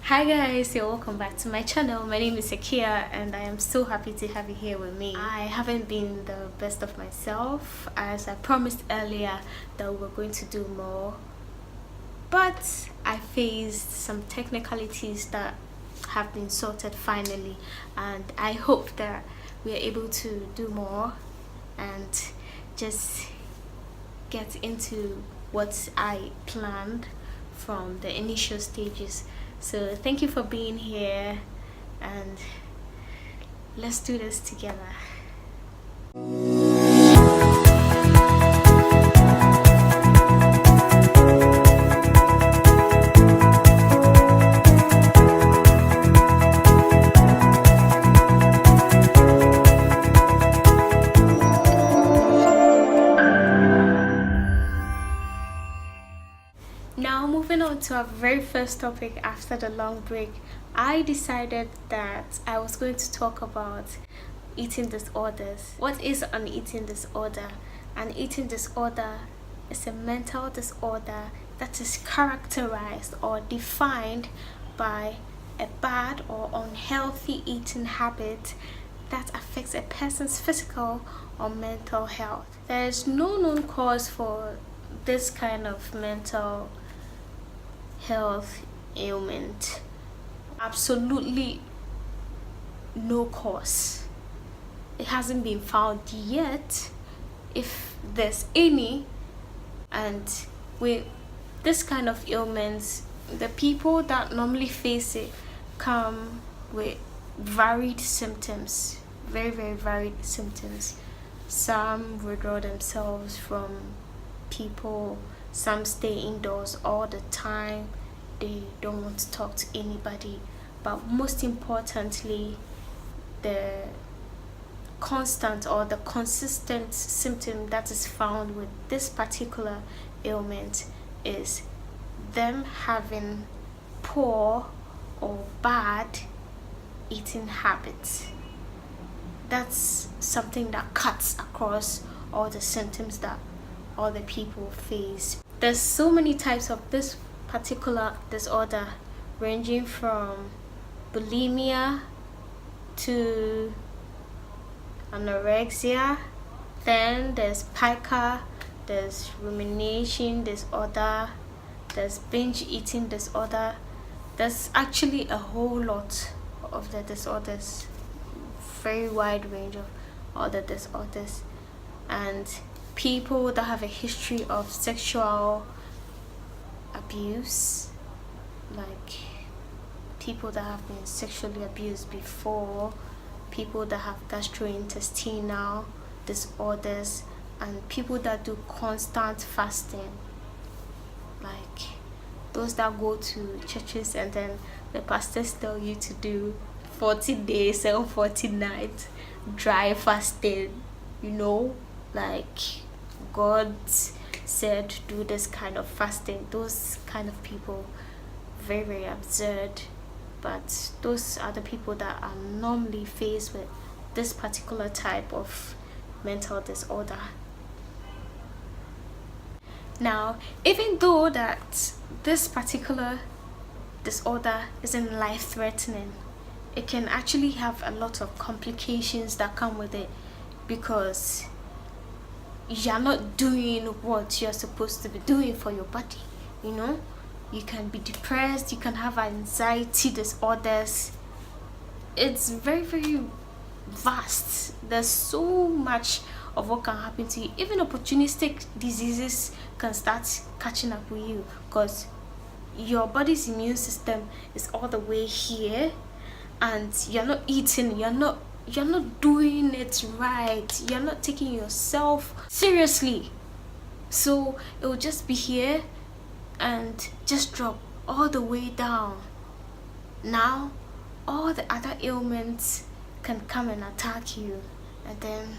Hi guys, you're welcome back to my channel. My name is Akia and I am so happy to have you here with me. I haven't been the best of myself, as I promised earlier that we were going to do more, but I faced some technicalities that have been sorted finally, and I hope that we are able to do more and just get into what I planned from the initial stages. So thank you for being here and let's do this together. Now moving on to our very first topic after the long break, I decided that I was going to talk about eating disorders. What is an eating disorder? An eating disorder is a mental disorder that is characterized or defined by a bad or unhealthy eating habit that affects a person's physical or mental health. There is no known cause for this kind of mental health ailment. Absolutely no cause. It hasn't been found yet, if there's any. And with this kind of ailments, the people that normally face it come with varied symptoms, very varied symptoms. Some withdraw themselves from people, some stay indoors all the time, they don't want to talk to anybody. But most importantly, the constant or the consistent symptom that is found with this particular ailment is them having poor or bad eating habits. That's something that cuts across all the symptoms that all the people face. There's so many types of this particular disorder, ranging from bulimia to anorexia. Then there's pica, there's rumination disorder, there's binge eating disorder. There's actually a whole lot of the disorders, very wide range of all the disorders. And people that have a history of sexual abuse, like people that have been sexually abused before, people that have gastrointestinal disorders, and people that do constant fasting, like those that go to churches and then the pastors tell you to do 40 days and 40 nights dry fasting, like God said do this kind of fasting. Those kind of people, very absurd. But those are the people that are normally faced with this particular type of mental disorder. Now, even though that this particular disorder isn't life-threatening, it can actually have a lot of complications that come with it, because you're not doing what you're supposed to be doing for your body. You can be depressed, you can have anxiety disorders. It's very vast. There's so much of what can happen to you. Even opportunistic diseases can start catching up with you, because your body's immune system is all the way here and you're not eating, you're not doing it right, you're not taking yourself seriously, so it will just be here and just drop all the way down. Now all the other ailments can come and attack you, and then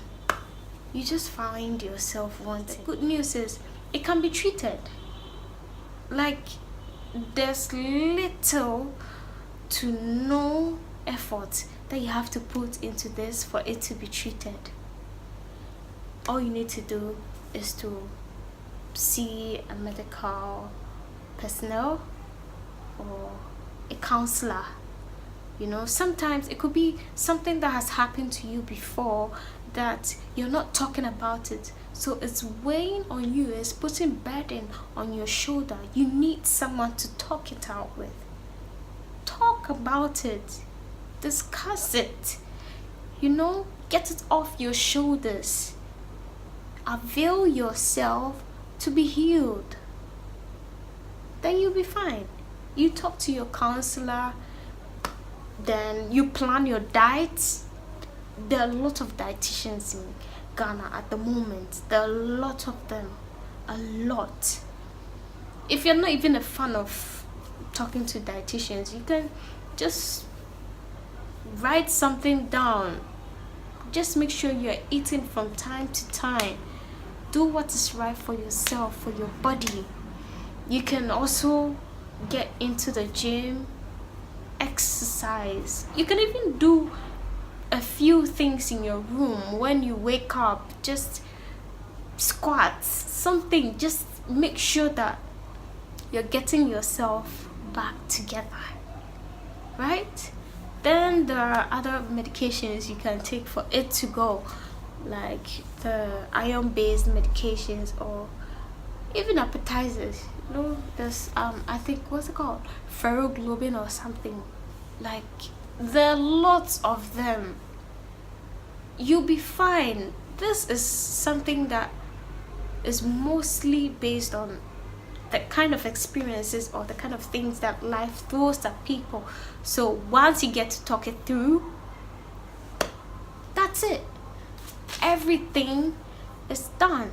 you just find yourself wanting. Good news is it can be treated. Like, there's little to no effort that you have to put into this for it to be treated. All you need to do is to see a medical personnel or a counselor. You know, sometimes it could be something that has happened to you before that you're not talking about it. So it's weighing on you, it's putting burden on your shoulder. You need someone to talk it out with. Talk about it. Discuss it. You know, get it off your shoulders. Avail yourself to be healed. Then you'll be fine. You talk to your counselor, then you plan your diet. There are a lot of dietitians in Ghana at the moment. There are a lot of them. A lot. If you're not even a fan of talking to dietitians, you can just write something down. Just make sure you're eating from time to time. Do what is right for yourself, for your body. You can also get into the gym, exercise. You can even do a few things in your room when you wake up. Just squats, something. Just make sure that you're getting yourself back together, right? Then there are other medications you can take for it to go, like the iron-based medications or even appetizers. You know, there's I think, what's it called, ferroglobin or something. Like, there are lots of them. You'll be fine. This is something that is mostly based on the kind of experiences or the kind of things that life throws at people. So once you get to talk it through, that's it. Everything is done,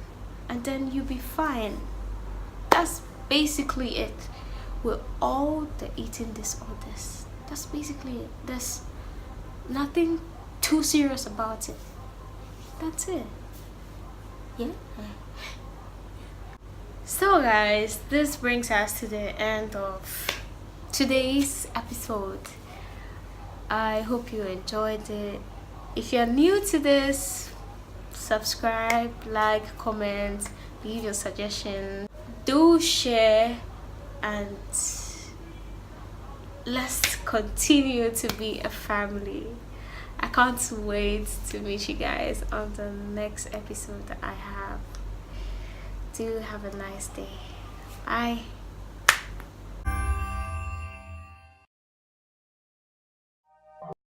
and then you'll be fine. That's basically it with all the eating disorders. That's basically it. There's nothing too serious about it. That's it. Yeah. So guys, this brings us to the end of today's episode. I hope you enjoyed it. If you're new to this, subscribe, like, comment, leave your suggestions. Do share, and let's continue to be a family. I can't wait to meet you guys on the next episode that I have. Do have a nice day. Bye.